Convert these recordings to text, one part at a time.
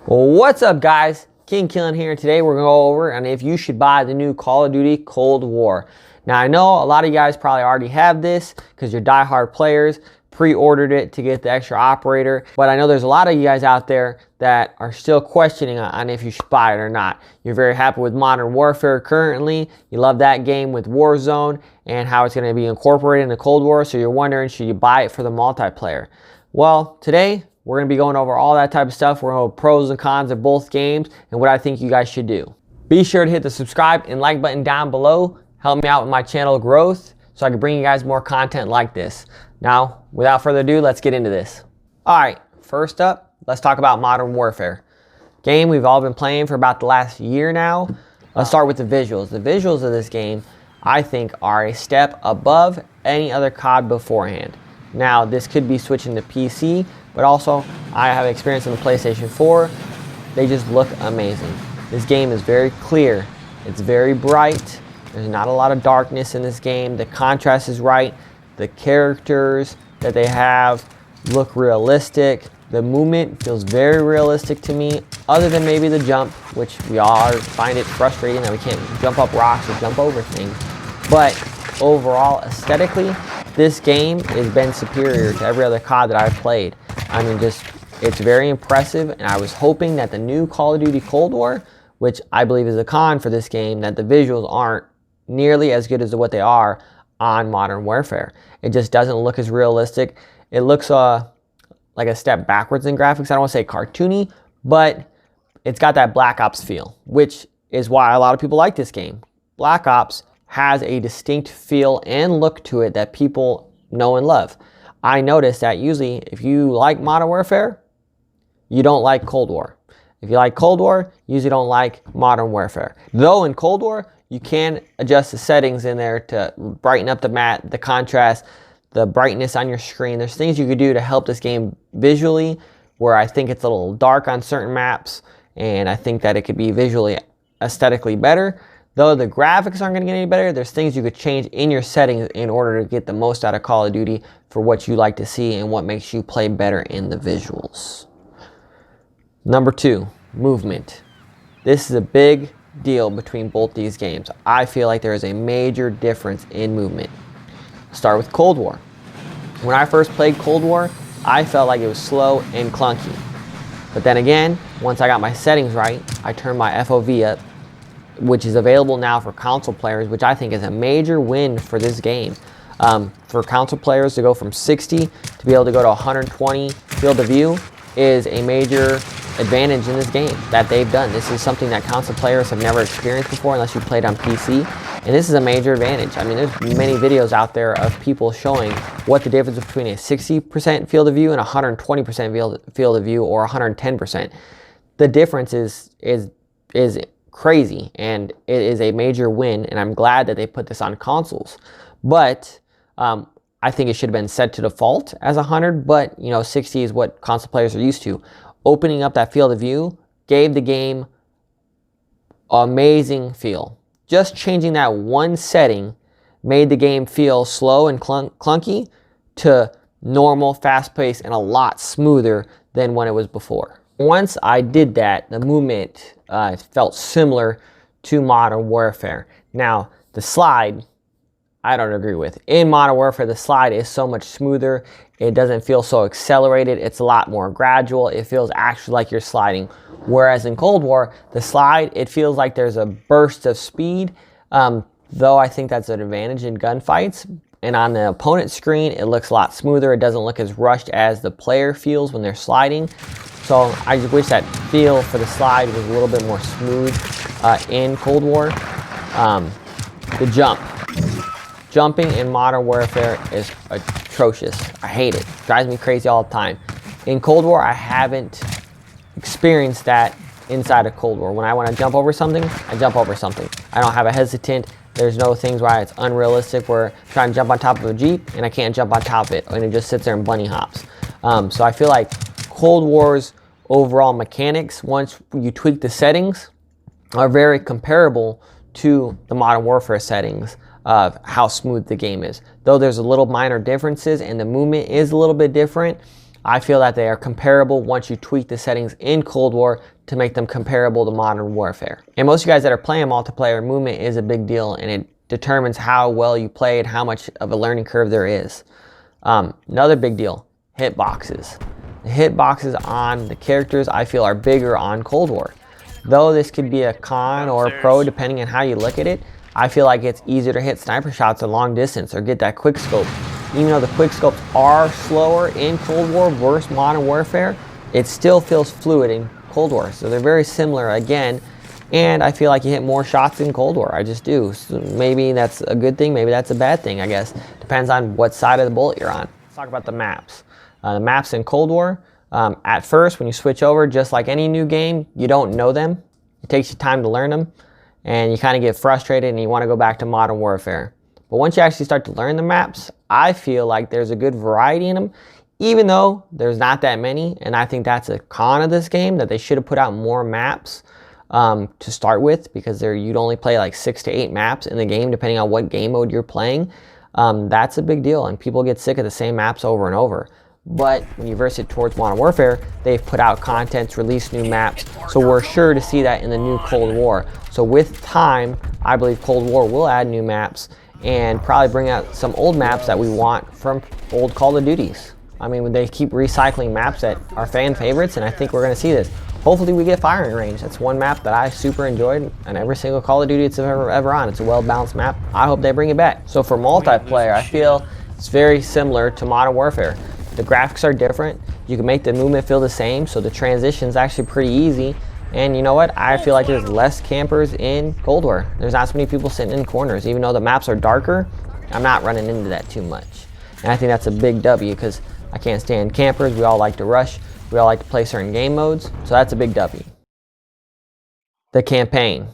What's up, guys? King Killin here. Today we're going to go over and if you should buy the new Call of Duty Cold War. Now I know a lot of you guys probably already have this because you're diehard players, pre-ordered it to get the extra operator, but I know there's a lot of you guys out there that are still questioning on if you should buy it or not. You're very happy with Modern Warfare currently. You love that game with Warzone and how it's going to be incorporated in the Cold War, so you're wondering, should you buy it for the multiplayer? Well, today we're going to be going over all that type of stuff. We're going to go pros and cons of both games and what I think you guys should do. Be sure to hit the subscribe and like button down below. Help me out with my channel growth so I can bring you guys more content like this. Now, without further ado, let's get into this. All right, first up, let's talk about Modern Warfare. Game we've all been playing for about the last year now. Let's start with the visuals. The visuals of this game, I think, are a step above any other COD beforehand. Now, this could be switching to PC, but also I have experience on the PlayStation 4. They just look amazing. This game is very clear. It's very bright. There's not a lot of darkness in this game. The contrast is right. The characters that they have look realistic. The movement feels very realistic to me, other than maybe the jump, which we all find it frustrating that we can't jump up rocks or jump over things. But overall, aesthetically, this game has been superior to every other COD that I've played. I mean, it's very impressive, and I was hoping that the new Call of Duty Cold War, which I believe is a con for this game, that the visuals aren't nearly as good as what they are on Modern Warfare. It just doesn't look as realistic. It looks like a step backwards in graphics. I don't want to say cartoony, but it's got that Black Ops feel, which is why a lot of people like this game. Black Ops has a distinct feel and look to it that people know and love. I noticed that usually if you like Modern Warfare, you don't like Cold War. If you like Cold War, you usually don't like Modern Warfare. Though in Cold War, you can adjust the settings in there to brighten up the map, the contrast, the brightness on your screen. There's things you could do to help this game visually, where I think it's a little dark on certain maps, and I think that it could be visually, aesthetically better. Though the graphics aren't going to get any better, there's things you could change in your settings in order to get the most out of Call of Duty for what you like to see and what makes you play better in the visuals. Number 2, movement. This is a big deal between both these games. I feel like there is a major difference in movement. Start with Cold War. When I first played Cold War, I felt like it was slow and clunky. But then again, once I got my settings right, I turned my FOV up, which is available now for console players, which I think is a major win for this game. For console players to go from 60 to be able to go to 120 field of view is a major advantage in this game that they've done. This is something that console players have never experienced before unless you played on PC, and this is a major advantage. I mean, there's many videos out there of people showing what the difference between a 60% field of view and 120% field of view, or 110%. The difference is crazy, and it is a major win, and I'm glad that they put this on consoles. But I think it should have been set to default as 100, but 60 is what console players are used to. Opening up that field of view gave the game amazing feel. Just changing that one setting made the game feel slow and clunky to normal, fast-paced, and a lot smoother than when it was before. Once I did that, the movement felt similar to Modern Warfare. Now, the slide, I don't agree with. In Modern Warfare, the slide is so much smoother. It doesn't feel so accelerated. It's a lot more gradual. It feels actually like you're sliding. Whereas in Cold War, the slide, it feels like there's a burst of speed, though I think that's an advantage in gunfights. And on the opponent screen, it looks a lot smoother. It doesn't look as rushed as the player feels when they're sliding. So I just wish that feel for the slide was a little bit more smooth in Cold War. The jump. Jumping in Modern Warfare is atrocious. I hate it. Drives me crazy all the time. In Cold War, I haven't experienced that inside of Cold War. When I want to jump over something, I jump over something. I don't have a hesitant. There's no things where it's unrealistic where I'm trying to jump on top of a Jeep and I can't jump on top of it, and it just sits there and bunny hops. So I feel like Cold War's overall mechanics, once you tweak the settings, are very comparable to the Modern Warfare settings of how smooth the game is. Though there's a little minor differences and the movement is a little bit different, I feel that they are comparable once you tweak the settings in Cold War to make them comparable to Modern Warfare. And most of you guys that are playing multiplayer, movement is a big deal, and it determines how well you play and how much of a learning curve there is. Another big deal, hitboxes. The hitboxes on the characters I feel are bigger on Cold War. Though this could be a con or a pro depending on how you look at it, I feel like it's easier to hit sniper shots at long distance or get that quick scope. Even though the quick scopes are slower in Cold War versus Modern Warfare, it still feels fluid in Cold War. So they're very similar again, and I feel like you hit more shots in Cold War. I just do. So maybe that's a good thing, maybe that's a bad thing, I guess. Depends on what side of the bullet you're on. Let's talk about the maps. The maps in Cold War, at first when you switch over, just like any new game, you don't know them. It takes you time to learn them, and you kind of get frustrated and you want to go back to Modern Warfare. But once you actually start to learn the maps, I feel like there's a good variety in them, even though there's not that many. And I think that's a con of this game, that they should have put out more maps to start with, because you'd only play like 6 to 8 maps in the game, depending on what game mode you're playing. That's a big deal, and people get sick of the same maps over and over. But when you verse it towards Modern Warfare, they've put out content, released new maps, so we're sure to see that in the new Cold War. So with time, I believe Cold War will add new maps and probably bring out some old maps that we want from old Call of Duties. I mean, they keep recycling maps that are fan favorites, and I think we're going to see this. Hopefully we get firing range. That's one map that I super enjoyed, and every single Call of Duty it's ever on. It's a well-balanced map. I hope they bring it back. So for multiplayer, I feel it's very similar to Modern Warfare. The graphics are different. You can make the movement feel the same, so the transition is actually pretty easy. And you know what? I feel like there's less campers in Cold War. There's not so many people sitting in corners. Even though the maps are darker, I'm not running into that too much. And I think that's a big W, because I can't stand campers. We all like to rush. We all like to play certain game modes. So that's a big W. The campaign.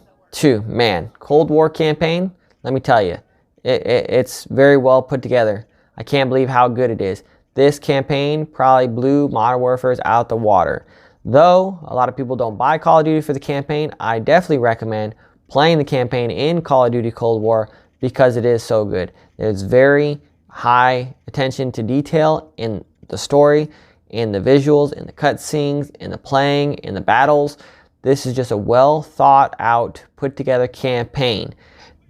Man, Cold War campaign, let me tell you, it's very well put together. I can't believe how good it is. This campaign probably blew Modern Warfare's out the water. Though a lot of people don't buy Call of Duty for the campaign, I definitely recommend playing the campaign in Call of Duty Cold War, because it is so good. There's very high attention to detail in the story, in the visuals, in the cutscenes, in the playing, in the battles. This is just a well thought out, put together campaign.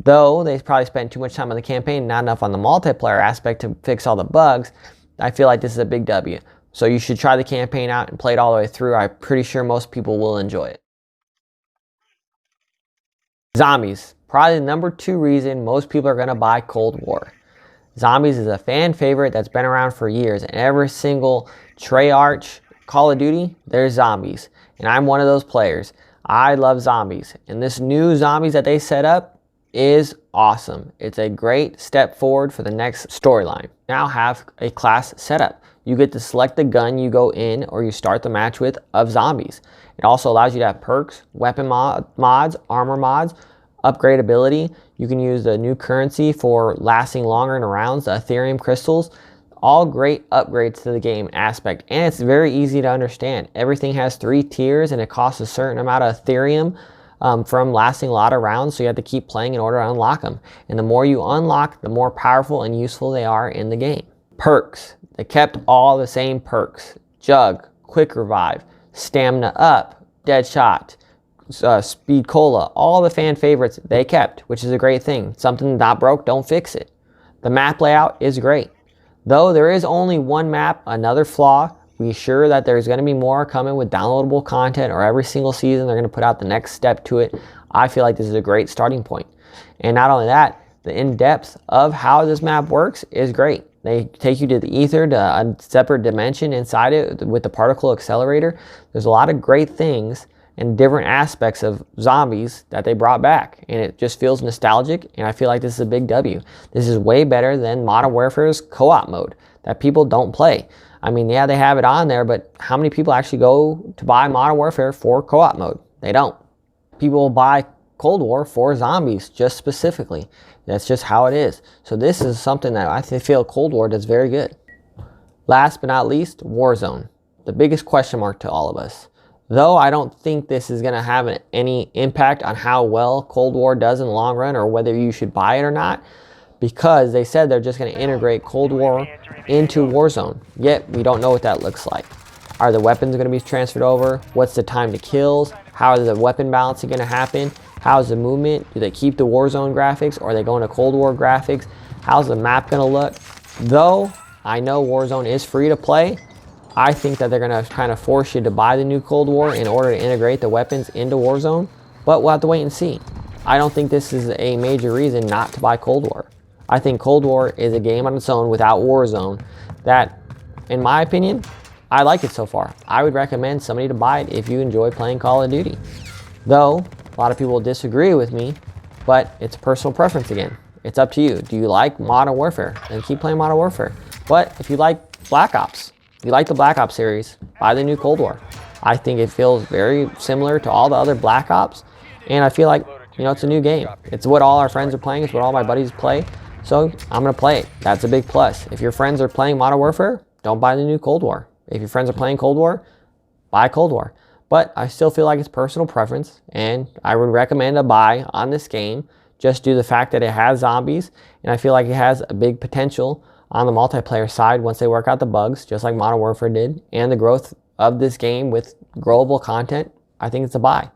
Though they probably spent too much time on the campaign, not enough on the multiplayer aspect to fix all the bugs, I feel like this is a big W. So you should try the campaign out and play it all the way through. I'm pretty sure most people will enjoy it. Zombies. Probably the number 2 reason most people are going to buy Cold War. Zombies is a fan favorite that's been around for years. And every single Treyarch Call of Duty, there's zombies. And I'm one of those players. I love zombies. And this new zombies that they set up is awesome. It's a great step forward for the next storyline. Now have a class setup. You get to select the gun you go in or you start the match with of zombies. It also allows you to have perks, weapon mods, armor mods, upgradability. You can use the new currency for lasting longer in rounds, the Ethereum crystals. All great upgrades to the game aspect, and it's very easy to understand. Everything has 3 tiers and it costs a certain amount of Ethereum from lasting a lot of rounds, so you have to keep playing in order to unlock them. And the more you unlock, the more powerful and useful they are in the game. Perks. They kept all the same perks. Jug, Quick Revive, Stamina Up, Deadshot, Speed Cola, all the fan favorites they kept, which is a great thing. Something not broke, don't fix it. The map layout is great. Though there is only one map, another flaw, be sure that there's going to be more coming with downloadable content, or every single season they're going to put out the next step to it. I feel like this is a great starting point. And not only that, the in-depth of how this map works is great. They take you to the ether, to a separate dimension inside it with the particle accelerator. There's a lot of great things and different aspects of zombies that they brought back, and it just feels nostalgic, and I feel like this is a big W. This is way better than Modern Warfare's co-op mode that people don't play. I mean, yeah, they have it on there, but how many people actually go to buy Modern Warfare for co-op mode? They don't. People will buy Cold War for zombies, just specifically. That's just how it is. So this is something that I feel Cold War does very good. Last but not least, Warzone. The biggest question mark to all of us. Though I don't think this is going to have any impact on how well Cold War does in the long run, or whether you should buy it or not, because they said they're just going to integrate Cold War into Warzone. Yet we don't know what that looks like. Are the weapons going to be transferred over? What's the time to kills? How is the weapon balancing going to happen? How's the movement? Do they keep the Warzone graphics, or are they going to Cold War graphics? How's the map going to look? Though I know Warzone is free to play, I think that they're going to kind of force you to buy the new Cold War in order to integrate the weapons into Warzone. But we'll have to wait and see. I don't think this is a major reason not to buy Cold War. I think Cold War is a game on its own without Warzone that, in my opinion, I like it so far. I would recommend somebody to buy it if you enjoy playing Call of Duty. Though, a lot of people disagree with me, but it's personal preference again. It's up to you. Do you like Modern Warfare? Then keep playing Modern Warfare. But if you like Black Ops, if you like the Black Ops series, buy the new Cold War. I think it feels very similar to all the other Black Ops, and I feel like, you know, it's a new game. It's what all our friends are playing. It's what all my buddies play. So I'm going to play it. That's a big plus. If your friends are playing Modern Warfare, don't buy the new Cold War. If your friends are playing Cold War, buy Cold War. But I still feel like it's personal preference, and I would recommend a buy on this game just due to the fact that it has zombies, and I feel like it has a big potential on the multiplayer side once they work out the bugs, just like Modern Warfare did, and the growth of this game with growable content. I think it's a buy.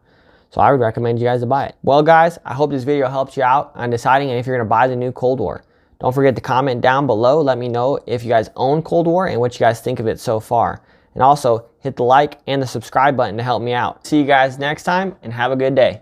So I would recommend you guys to buy it. Well, guys, I hope this video helps you out on deciding if you're going to buy the new Cold War. Don't forget to comment down below. Let me know if you guys own Cold War and what you guys think of it so far. And also, hit the like and the subscribe button to help me out. See you guys next time, and have a good day.